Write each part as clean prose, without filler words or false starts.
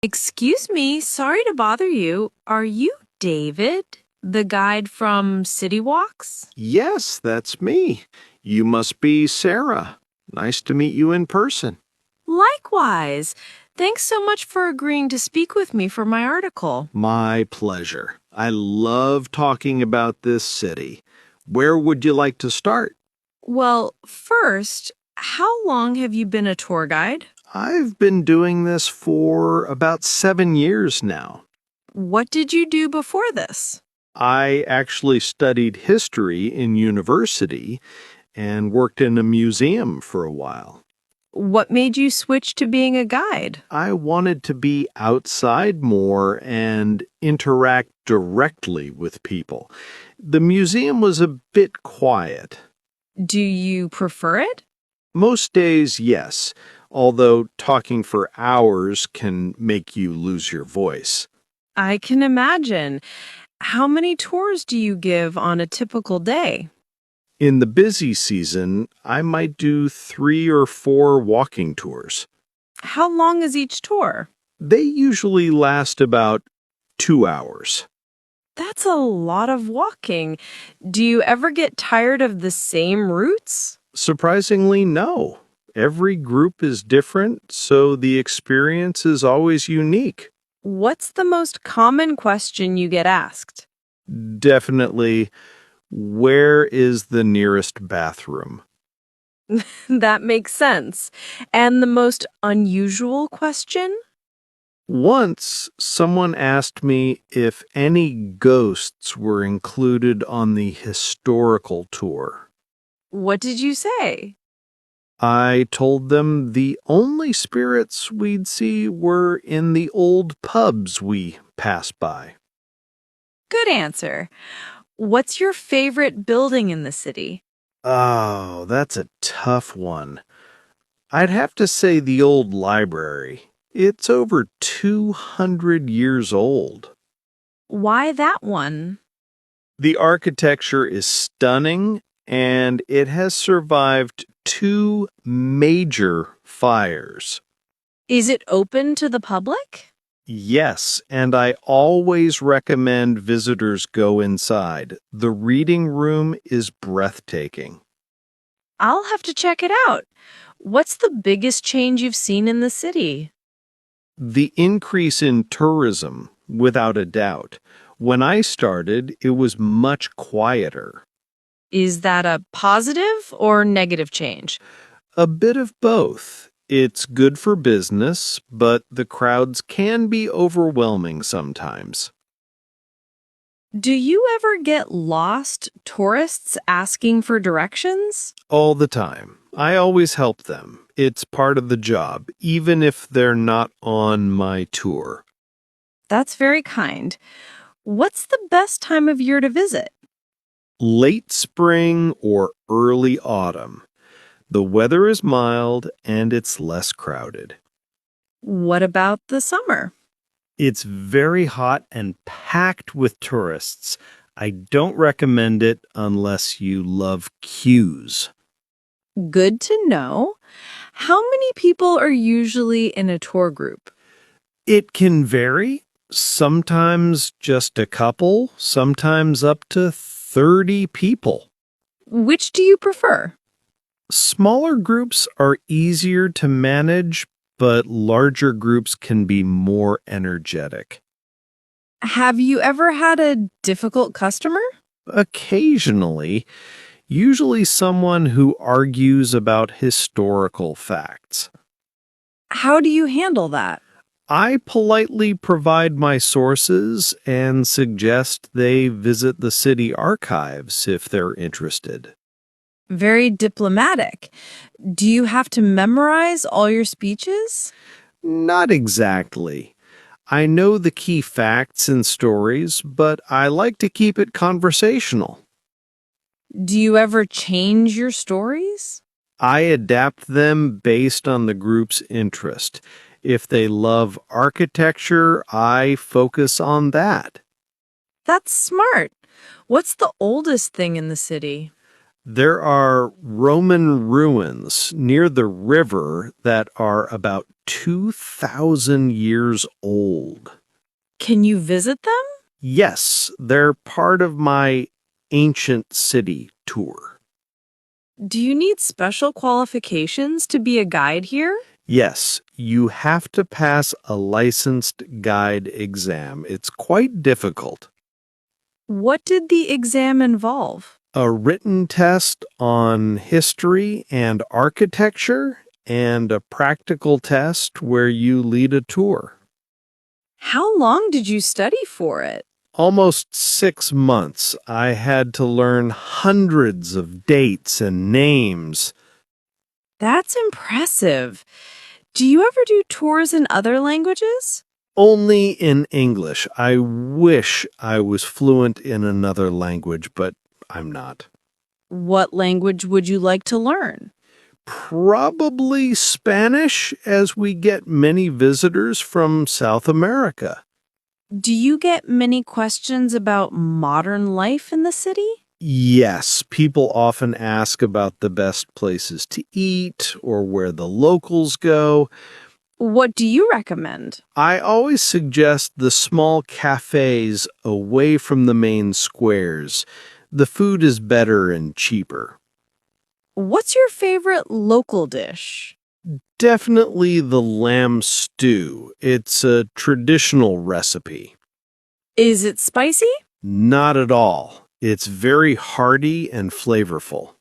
Excuse me, sorry to bother you. Are you David, the guide from City Walks? Yes, that's me. You must be Sarah. Nice to meet you in person. Likewise. Thanks so much for agreeing to speak with me for my article. My pleasure. I love talking about this city. Where would you like to start? Well, first, how long have you been a tour guide? I've been doing this for about 7 years now. What did you do before this? I actually studied history in university and worked in a museum for a while. What made you switch to being a guide? I wanted to be outside more and interact directly with people. The museum was a bit quiet. Do you prefer it? Most days, yes, although talking for hours can make you lose your voice. I can imagine. How many tours do you give on a typical day? In the busy season, I might do 3 or 4 walking tours. How long is each tour? They usually last about 2 hours. That's a lot of walking. Do you ever get tired of the same routes? Surprisingly, no. Every group is different, so the experience is always unique. What's the most common question you get asked? Definitely, where is the nearest bathroom? That makes sense. And the most unusual question? Once, someone asked me if any ghosts were included on the historical tour. What did you say? I told them the only spirits we'd see were in the old pubs we pass by. Good answer. What's your favorite building in the city? Oh, that's a tough one. I'd have to say the old library. It's over 200 years old. Why that one? The architecture is stunning, and it has survived 2 major fires. Is it open to the public? Yes, and I always recommend visitors go inside. The reading room is breathtaking. I'll have to check it out. What's the biggest change you've seen in the city? The increase in tourism, without a doubt. When I started, it was much quieter. Is that a positive or negative change? A bit of both. It's good for business, but the crowds can be overwhelming sometimes. Do you ever get lost tourists asking for directions? All the time. I always help them. It's part of the job, even if they're not on my tour. That's very kind. What's the best time of year to visit? Late spring or early autumn. The weather is mild and it's less crowded. What about the summer? It's very hot and packed with tourists. I don't recommend it unless you love queues. Good to know. How many people are usually in a tour group? It can vary. Sometimes just a couple, sometimes up to 30 people. Which do you prefer? Smaller groups are easier to manage, but larger groups can be more energetic. Have you ever had a difficult customer? Occasionally, usually someone who argues about historical facts. How do you handle that? I politely provide my sources and suggest they visit the city archives if they're interested. Very diplomatic. Do you have to memorize all your speeches? Not exactly. I know the key facts and stories, but I like to keep it conversational. Do you ever change your stories? I adapt them based on the group's interest. If they love architecture, I focus on that. That's smart. What's the oldest thing in the city? There are Roman ruins near the river that are about 2,000 years old. Can you visit them? Yes, they're part of my ancient city tour. Do you need special qualifications to be a guide here? Yes, you have to pass a licensed guide exam. It's quite difficult. What did the exam involve? A written test on history and architecture, and a practical test where you lead a tour. How long did you study for it? Almost 6 months. I had to learn hundreds of dates and names. That's impressive. Do you ever do tours in other languages? Only in English. I wish I was fluent in another language, but I'm not. What language would you like to learn? Probably Spanish, as we get many visitors from South America. Do you get many questions about modern life in the city? Yes, people often ask about the best places to eat or where the locals go. What do you recommend? I always suggest the small cafes away from the main squares. The food is better and cheaper. What's your favorite local dish? Definitely the lamb stew. It's a traditional recipe. Is it spicy? Not at all. It's very hearty and flavorful.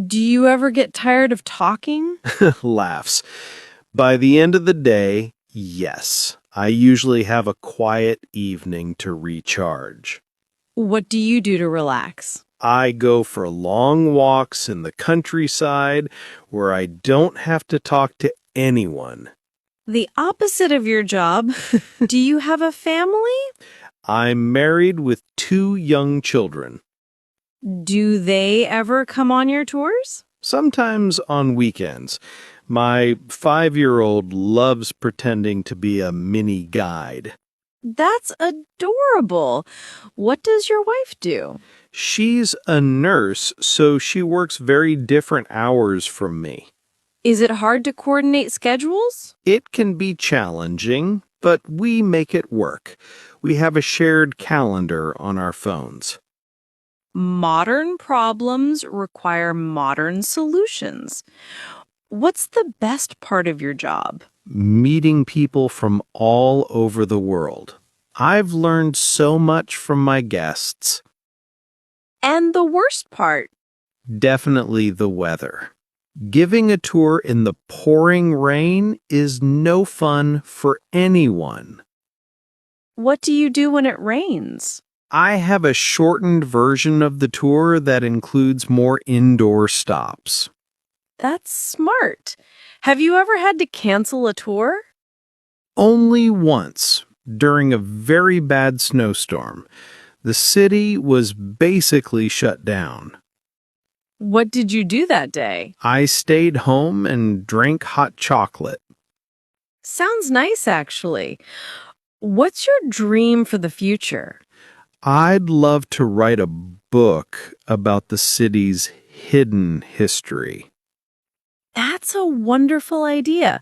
Do you ever get tired of talking? Laughs. By the end of the day, yes. I usually have a quiet evening to recharge. What do you do to relax? I go for long walks in the countryside where I don't have to talk to anyone. The opposite of your job. Do you have a family? I'm married with 2 young children. Do they ever come on your tours? Sometimes on weekends. My 5-year-old loves pretending to be a mini guide. That's adorable. What does your wife do? She's a nurse, so she works very different hours from me. Is it hard to coordinate schedules? It can be challenging, but we make it work. We have a shared calendar on our phones. Modern problems require modern solutions. What's the best part of your job? Meeting people from all over the world. I've learned so much from my guests. And the worst part? Definitely the weather. Giving a tour in the pouring rain is no fun for anyone. What do you do when it rains? I have a shortened version of the tour that includes more indoor stops. That's smart. Have you ever had to cancel a tour? Only once, during a very bad snowstorm. The city was basically shut down. What did you do that day? I stayed home and drank hot chocolate. Sounds nice, actually. What's your dream for the future? I'd love to write a book about the city's hidden history. That's a wonderful idea.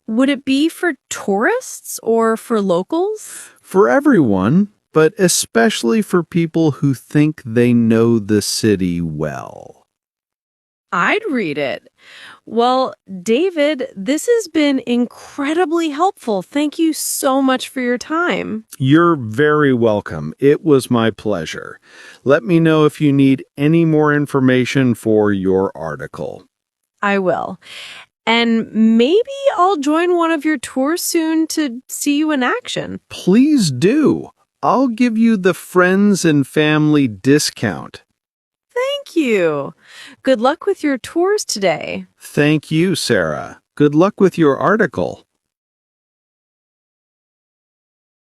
Would it be for tourists or for locals? For everyone, but especially for people who think they know the city well. I'd read it. Well, David, this has been incredibly helpful. Thank you so much for your time. You're very welcome. It was my pleasure. Let me know if you need any more information for your article. I will. And maybe I'll join one of your tours soon to see you in action. Please do. I'll give you the friends and family discount. Thank you. Good luck with your tours today. Thank you, Sarah. Good luck with your article.